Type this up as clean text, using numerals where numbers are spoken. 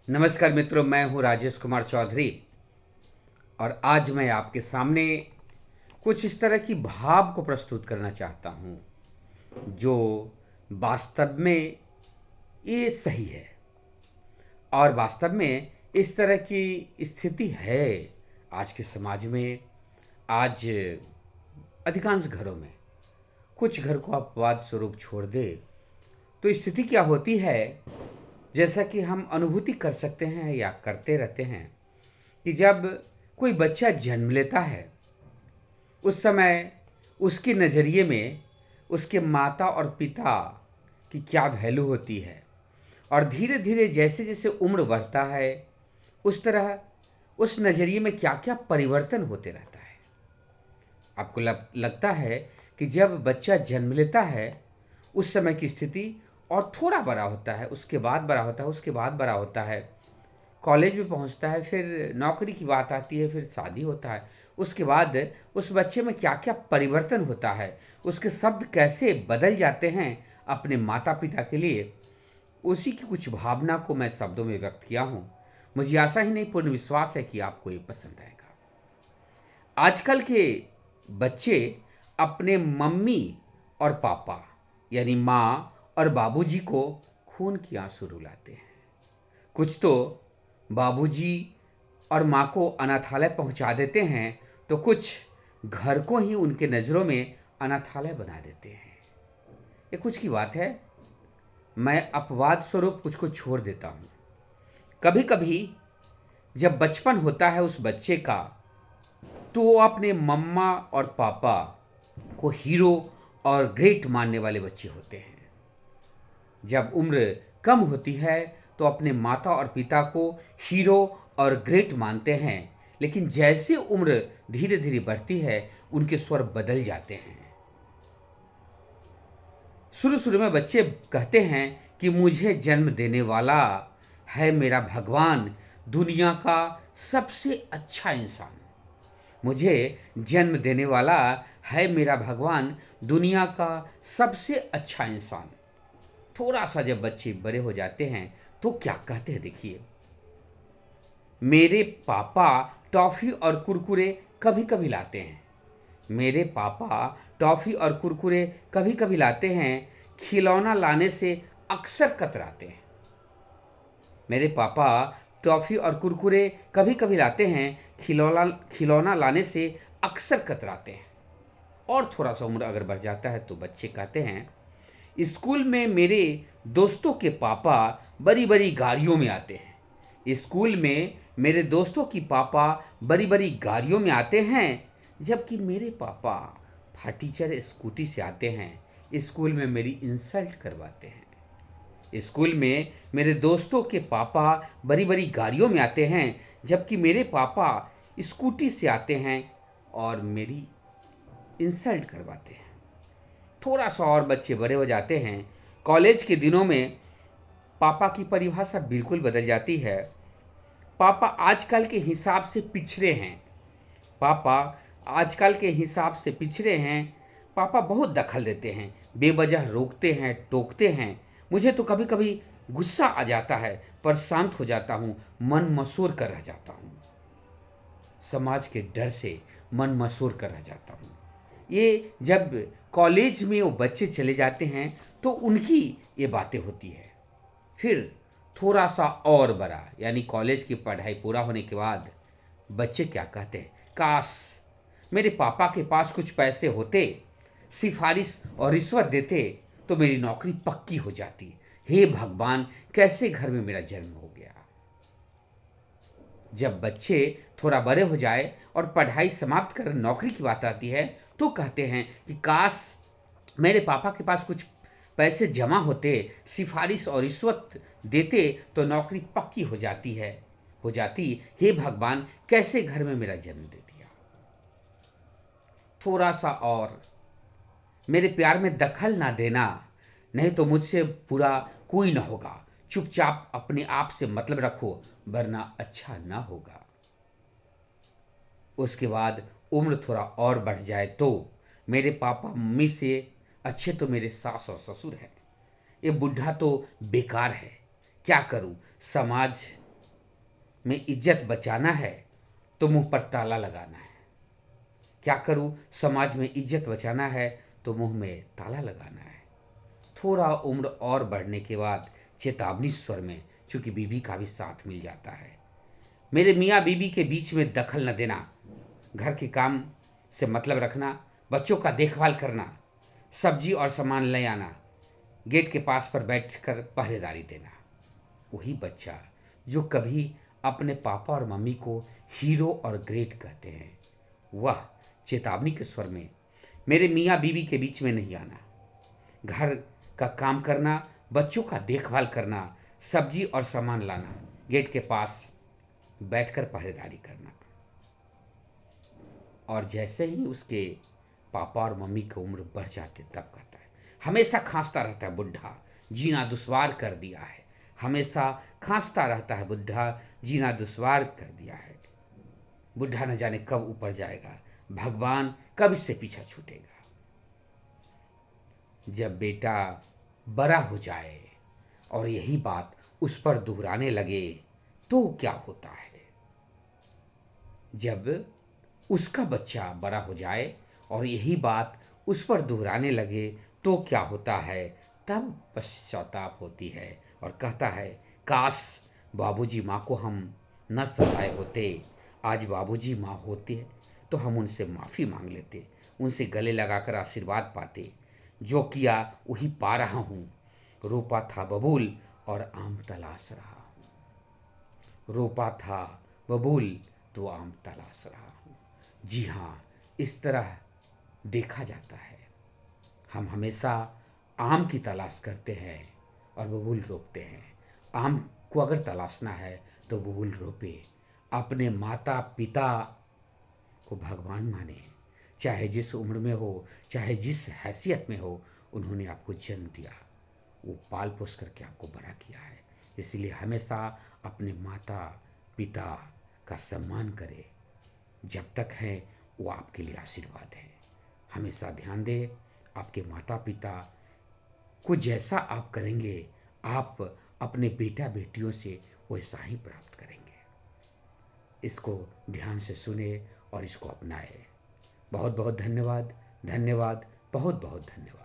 नमस्कार मित्रों, मैं हूं राजेश कुमार चौधरी और आज मैं आपके सामने कुछ इस तरह की भाव को प्रस्तुत करना चाहता हूं जो वास्तव में ये सही है और वास्तव में इस तरह की स्थिति है आज के समाज में। आज अधिकांश घरों में, कुछ घर को अपवाद स्वरूप छोड़ दे तो स्थिति क्या होती है, जैसा कि हम अनुभूति कर सकते हैं या करते रहते हैं कि जब कोई बच्चा जन्म लेता है उस समय उसके नज़रिए में उसके माता और पिता की क्या वैल्यू होती है और धीरे धीरे जैसे जैसे उम्र बढ़ता है उस तरह उस नज़रिए में क्या क्या परिवर्तन होते रहता है। आपको लगता है कि जब बच्चा जन्म लेता है उस समय की स्थिति और थोड़ा बड़ा होता है, उसके बाद बड़ा होता है, उसके बाद बड़ा होता है, कॉलेज में पहुंचता है, फिर नौकरी की बात आती है, फिर शादी होता है, उसके बाद उस बच्चे में क्या क्या परिवर्तन होता है, उसके शब्द कैसे बदल जाते हैं अपने माता पिता के लिए, उसी की कुछ भावना को मैं शब्दों में व्यक्त किया हूँ। मुझे आशा ही नहीं पूर्ण विश्वास है कि आपको ये पसंद आएगा। आजकल के बच्चे अपने मम्मी और पापा यानी माँ और बाबूजी को खून की आंसू रुलाते हैं। कुछ तो बाबूजी और माँ को अनाथालय पहुंचा देते हैं तो कुछ घर को ही उनके नज़रों में अनाथालय बना देते हैं। ये कुछ की बात है, मैं अपवाद स्वरूप कुछ को छोड़ देता हूँ। कभी कभी जब बचपन होता है उस बच्चे का तो वो अपने मम्मा और पापा को हीरो और ग्रेट मानने वाले बच्चे होते हैं। जब उम्र कम होती है तो अपने माता और पिता को हीरो और ग्रेट मानते हैं, लेकिन जैसे उम्र धीरे धीरे बढ़ती है उनके स्वर बदल जाते हैं। शुरू शुरू में बच्चे कहते हैं कि मुझे जन्म देने वाला है मेरा भगवान, दुनिया का सबसे अच्छा इंसान। मुझे जन्म देने वाला है मेरा भगवान, दुनिया का सबसे अच्छा इंसान। थोड़ा सा जब बच्चे बड़े हो जाते हैं तो क्या कहते हैं, देखिए। मेरे पापा टॉफ़ी और कुरकुरे कभी कभी लाते हैं। मेरे पापा टॉफ़ी और कुरकुरे कभी कभी लाते हैं, खिलौना लाने से अक्सर कतराते हैं। मेरे पापा टॉफ़ी और कुरकुरे कभी कभी लाते हैं, खिलौना खिलौना लाने से अक्सर कतराते हैं। और थोड़ा सा उम्र अगर बढ़ जाता है तो बच्चे कहते हैं, स्कूल में मेरे दोस्तों के पापा बड़ी बड़ी गाड़ियों में आते हैं। स्कूल में मेरे दोस्तों की पापा बड़ी बड़ी गाड़ियों में आते हैं, जबकि मेरे पापा फाटीचर स्कूटी से आते हैं। स्कूल में मेरी इंसल्ट करवाते हैं। स्कूल में मेरे दोस्तों के पापा बड़ी बड़ी गाड़ियों में आते हैं, जबकि मेरे पापा स्कूटी से आते हैं और मेरी इंसल्ट करवाते हैं। थोड़ा सा और बच्चे बड़े हो जाते हैं। कॉलेज के दिनों में पापा की परिभाषा बिल्कुल बदल जाती है। पापा आजकल के हिसाब से पिछड़े हैं। पापा आजकल के हिसाब से पिछड़े हैं। पापा बहुत दखल देते हैं, बेवजह रोकते हैं, टोकते हैं। मुझे तो कभी कभी गुस्सा आ जाता है, पर शांत हो जाता हूँ, मन मसूर कर रह जाता हूँ। समाज के डर से मन मसूर कर रह जाता हूँ। ये जब कॉलेज में वो बच्चे चले जाते हैं तो उनकी ये बातें होती है। फिर थोड़ा सा और बड़ा यानी कॉलेज की पढ़ाई पूरा होने के बाद बच्चे क्या कहते हैं, काश मेरे पापा के पास कुछ पैसे होते, सिफारिश और रिश्वत देते तो मेरी नौकरी पक्की हो जाती। हे भगवान, कैसे घर में मेरा जन्म हो गया। जब बच्चे थोड़ा बड़े हो जाए और पढ़ाई समाप्त कर नौकरी की बात आती है तो कहते हैं कि काश मेरे पापा के पास कुछ पैसे जमा होते, सिफारिश और रिश्वत देते तो नौकरी पक्की हो जाती। हे भगवान, कैसे घर में मेरा जन्म दे दिया। थोड़ा सा और, मेरे प्यार में दखल ना देना, नहीं तो मुझसे बुरा कोई ना होगा। चुपचाप अपने आप से मतलब रखो, वरना अच्छा ना होगा। उसके बाद उम्र थोड़ा और बढ़ जाए तो मेरे पापा मम्मी से अच्छे तो मेरे सास और ससुर हैं। ये बुढ़ा तो बेकार है, क्या करूं, समाज में इज्जत बचाना है तो मुंह पर ताला लगाना है। क्या करूं, समाज में इज्जत बचाना है तो मुंह में ताला लगाना है। थोड़ा उम्र और बढ़ने के बाद चेतावनी स्वर में, चूंकि बीबी का भी साथ मिल जाता है, मेरे मियाँ बीबी के बीच में दखल न देना, घर के काम से मतलब रखना, बच्चों का देखभाल करना, सब्जी और सामान ले आना, गेट के पास पर बैठकर पहरेदारी देना। वही बच्चा जो कभी अपने पापा और मम्मी को हीरो और ग्रेट कहते हैं, वह चेतावनी के स्वर में मेरे मियाँ बीबी के बीच में नहीं आना, घर का काम करना, बच्चों का देखभाल करना, सब्जी और सामान लाना, गेट के पास बैठकर पहरेदारी करना। और जैसे ही उसके पापा और मम्मी की उम्र बढ़ जाती तब कहता है, हमेशा खांसता रहता है बुढ़ा, जीना दुश्वार कर दिया है। हमेशा खांसता रहता है बुढ़ा, जीना दुश्वार कर दिया है। बुढ़ा न जाने कब ऊपर जाएगा, भगवान कब इससे पीछा छूटेगा। जब बेटा बड़ा हो जाए और यही बात उस पर दोहराने लगे तो क्या होता है। जब उसका बच्चा बड़ा हो जाए और यही बात उस पर दोहराने लगे तो क्या होता है, तब पश्चाताप होती है और कहता है, काश बाबूजी माँ को हम न सताए होते। आज बाबूजी माँ होते तो हम उनसे माफ़ी मांग लेते, उनसे गले लगाकर आशीर्वाद पाते। जो किया वही पा रहा हूँ। रोपा था बबूल और आम तलाश रहा हूँ। रोपा था बबूल तो आम तलाश रहा हूँ। जी हाँ, इस तरह देखा जाता है। हम हमेशा आम की तलाश करते हैं और बबूल रोपते हैं। आम को अगर तलाशना है तो बबूल रोपे। अपने माता पिता को भगवान माने, चाहे जिस उम्र में हो, चाहे जिस हैसियत में हो, उन्होंने आपको जन्म दिया, वो पाल पोस करके आपको बड़ा किया है। इसलिए हमेशा अपने माता पिता का सम्मान करें। जब तक हैं वो आपके लिए आशीर्वाद है। हमेशा ध्यान दें, आपके माता पिता को जैसा आप करेंगे, आप अपने बेटा बेटियों से वैसा ही प्राप्त करेंगे। इसको ध्यान से सुने और इसको अपनाएं। बहुत बहुत धन्यवाद, धन्यवाद, बहुत बहुत धन्यवाद।